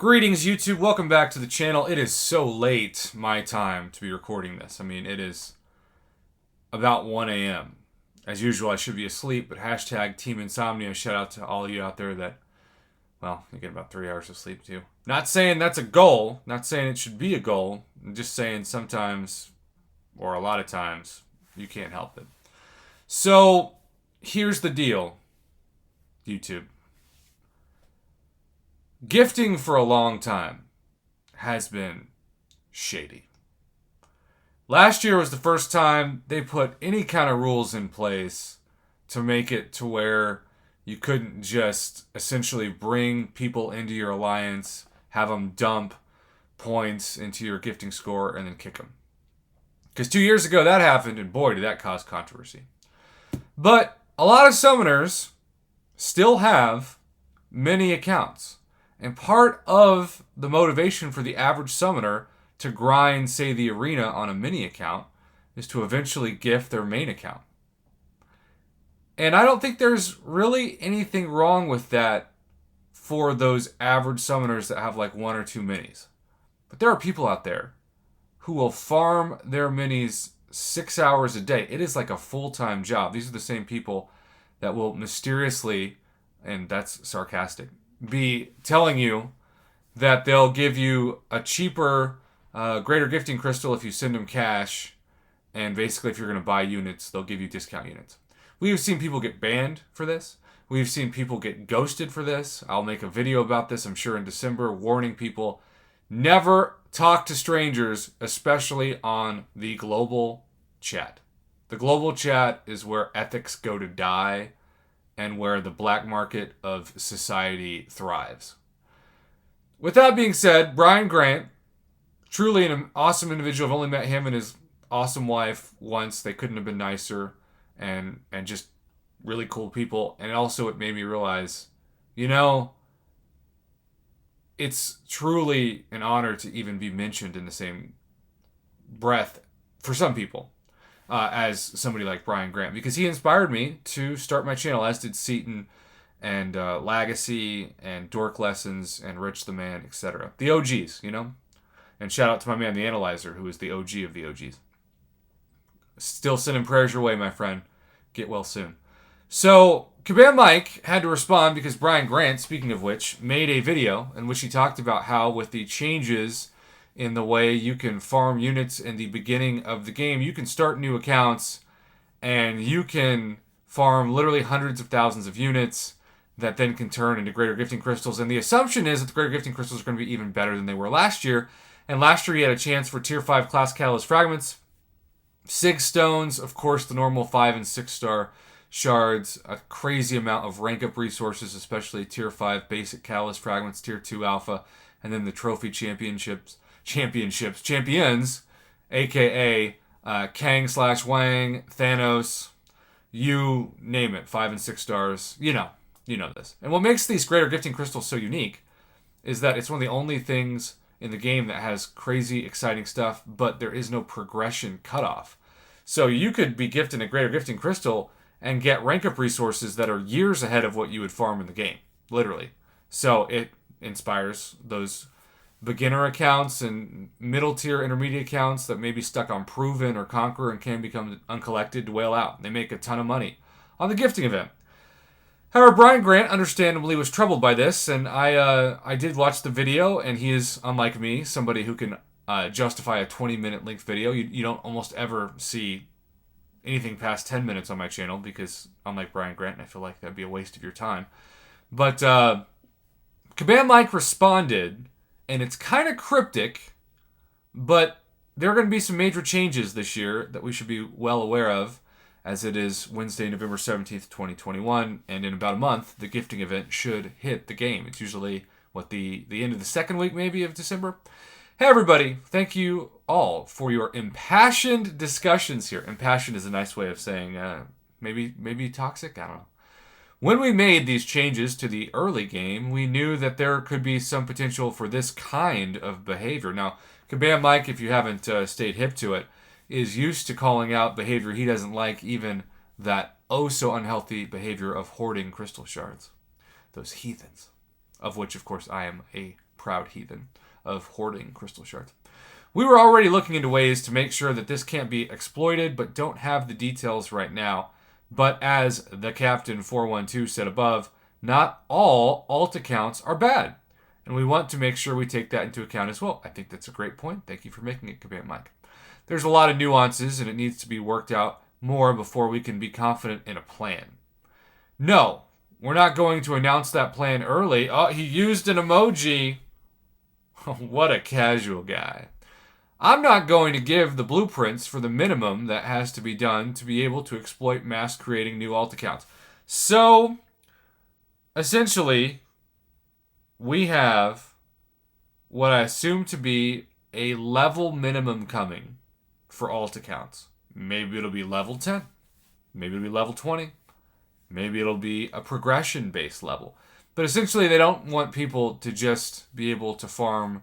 Greetings, YouTube. Welcome back to the channel. It is so late, my time, to be recording this. I mean, it is about 1 a.m. As usual, I should be asleep, but hashtag Team Insomnia. Shout out to all of you out there that, well, you get about 3 hours of sleep, too. Not saying that's a goal. Not saying it should be a goal. I'm just saying sometimes, or a lot of times, you can't help it. So, here's the deal, YouTube. Gifting for a long time has been shady. Last year was the first time they put any kind of rules in place to make it to where you couldn't just essentially bring people into your alliance, have them dump points into your gifting score, and then kick them. Because 2 years ago that happened, and boy, did that cause controversy. But a lot of summoners still have many accounts. And part of the motivation for the average summoner to grind, say, the arena on a mini account is to eventually gift their main account. And I don't think there's really anything wrong with that for those average summoners that have like one or two minis. But there are people out there who will farm their minis 6 hours a day. It is like a full-time job. These are the same people that will mysteriously, and that's sarcastic, be telling you that they'll give you a cheaper, greater gifting crystal if you send them cash, and basically if you're going to buy units, they'll give you discount units. We've seen people get banned for this. We've seen people get ghosted for this. I'll make a video about this, I'm sure, in December, warning people, never talk to strangers, especially on the global chat. The global chat is where ethics go to die, and where the black market of society thrives. With that being said, Brian Grant, truly an awesome individual. I've only met him and his awesome wife once. They couldn't have been nicer, and just really cool people. And also it made me realize, it's truly an honor to even be mentioned in the same breath for some people. As somebody like Brian Grant, because he inspired me to start my channel, as did Seaton and Lagacy and Dork Lessons and Rich the Man, etc. The OGs, And shout out to my man, the Analyzer, who is the OG of the OGs. Still sending prayers your way, my friend. Get well soon. So, Kabam Mike had to respond because Brian Grant, speaking of which, made a video in which he talked about how with the changes in the way you can farm units in the beginning of the game, you can start new accounts and you can farm literally hundreds of thousands of units that then can turn into greater gifting crystals. And the assumption is that the greater gifting crystals are going to be even better than they were last year. And last year you had a chance for tier 5 class catalyst fragments, sig stones, of course the normal 5 and 6 star shards, a crazy amount of rank up resources, especially tier 5 basic catalyst fragments, tier 2 alpha, and then the trophy champions, aka Kang/Wang, Thanos, you name it, 5 and 6 stars, you know this. And what makes these greater gifting crystals so unique is that it's one of the only things in the game that has crazy exciting stuff, but there is no progression cutoff. So you could be gifting a greater gifting crystal and get rank up resources that are years ahead of what you would farm in the game, literally. So it inspires those beginner accounts and middle tier intermediate accounts that may be stuck on Proven or Conqueror and can become uncollected to whale out. They make a ton of money on the gifting event. However, Brian Grant understandably was troubled by this, and I did watch the video, and he is, unlike me, somebody who can justify a 20-minute length video. You don't almost ever see anything past 10 minutes on my channel because, unlike Brian Grant, I feel like that'd be a waste of your time. But Kabam Mike responded, and it's kind of cryptic, but there are going to be some major changes this year that we should be well aware of, as it is Wednesday, November 17th, 2021, and in about a month, the gifting event should hit the game. It's usually, the end of the second week, maybe, of December. Hey, everybody. Thank you all for your impassioned discussions here. Impassioned is a nice way of saying maybe toxic? I don't know. When we made these changes to the early game, we knew that there could be some potential for this kind of behavior. Now, Kabam Mike, if you haven't stayed hip to it, is used to calling out behavior he doesn't like, even that oh-so-unhealthy behavior of hoarding crystal shards. Those heathens. Of which, of course, I am a proud heathen of hoarding crystal shards. We were already looking into ways to make sure that this can't be exploited, but don't have the details right now. But as the Captain 412 said above, not all alt accounts are bad. And we want to make sure we take that into account as well. I think that's a great point. Thank you for making it, Kabam Mike. There's a lot of nuances, and it needs to be worked out more before we can be confident in a plan. No, we're not going to announce that plan early. Oh, he used an emoji. What a casual guy. I'm not going to give the blueprints for the minimum that has to be done to be able to exploit mass creating new alt accounts. So, essentially, we have what I assume to be a level minimum coming for alt accounts. Maybe it'll be level 10. Maybe it'll be level 20. Maybe it'll be a progression-based level. But essentially, they don't want people to just be able to farm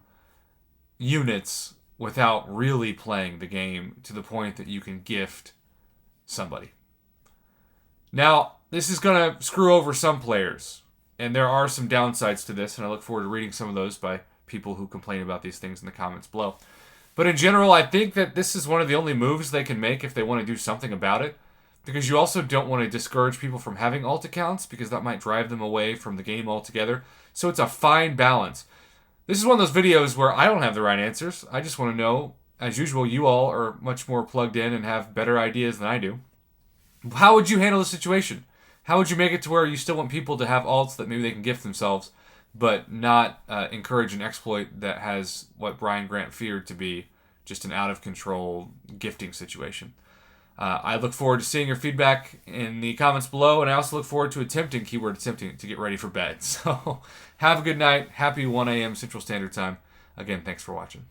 units without really playing the game to the point that you can gift somebody. Now, this is going to screw over some players, and there are some downsides to this, and I look forward to reading some of those by people who complain about these things in the comments below. But in general, I think that this is one of the only moves they can make if they want to do something about it, because you also don't want to discourage people from having alt accounts, because that might drive them away from the game altogether. So it's a fine balance. This is one of those videos where I don't have the right answers. I just want to know, as usual, you all are much more plugged in and have better ideas than I do. How would you handle the situation? How would you make it to where you still want people to have alts that maybe they can gift themselves, but not encourage an exploit that has what Brian Grant feared to be just an out-of-control gifting situation? I look forward to seeing your feedback in the comments below, and I also look forward to attempting to get ready for bed. So have a good night. Happy 1 a.m. Central Standard Time. Again, thanks for watching.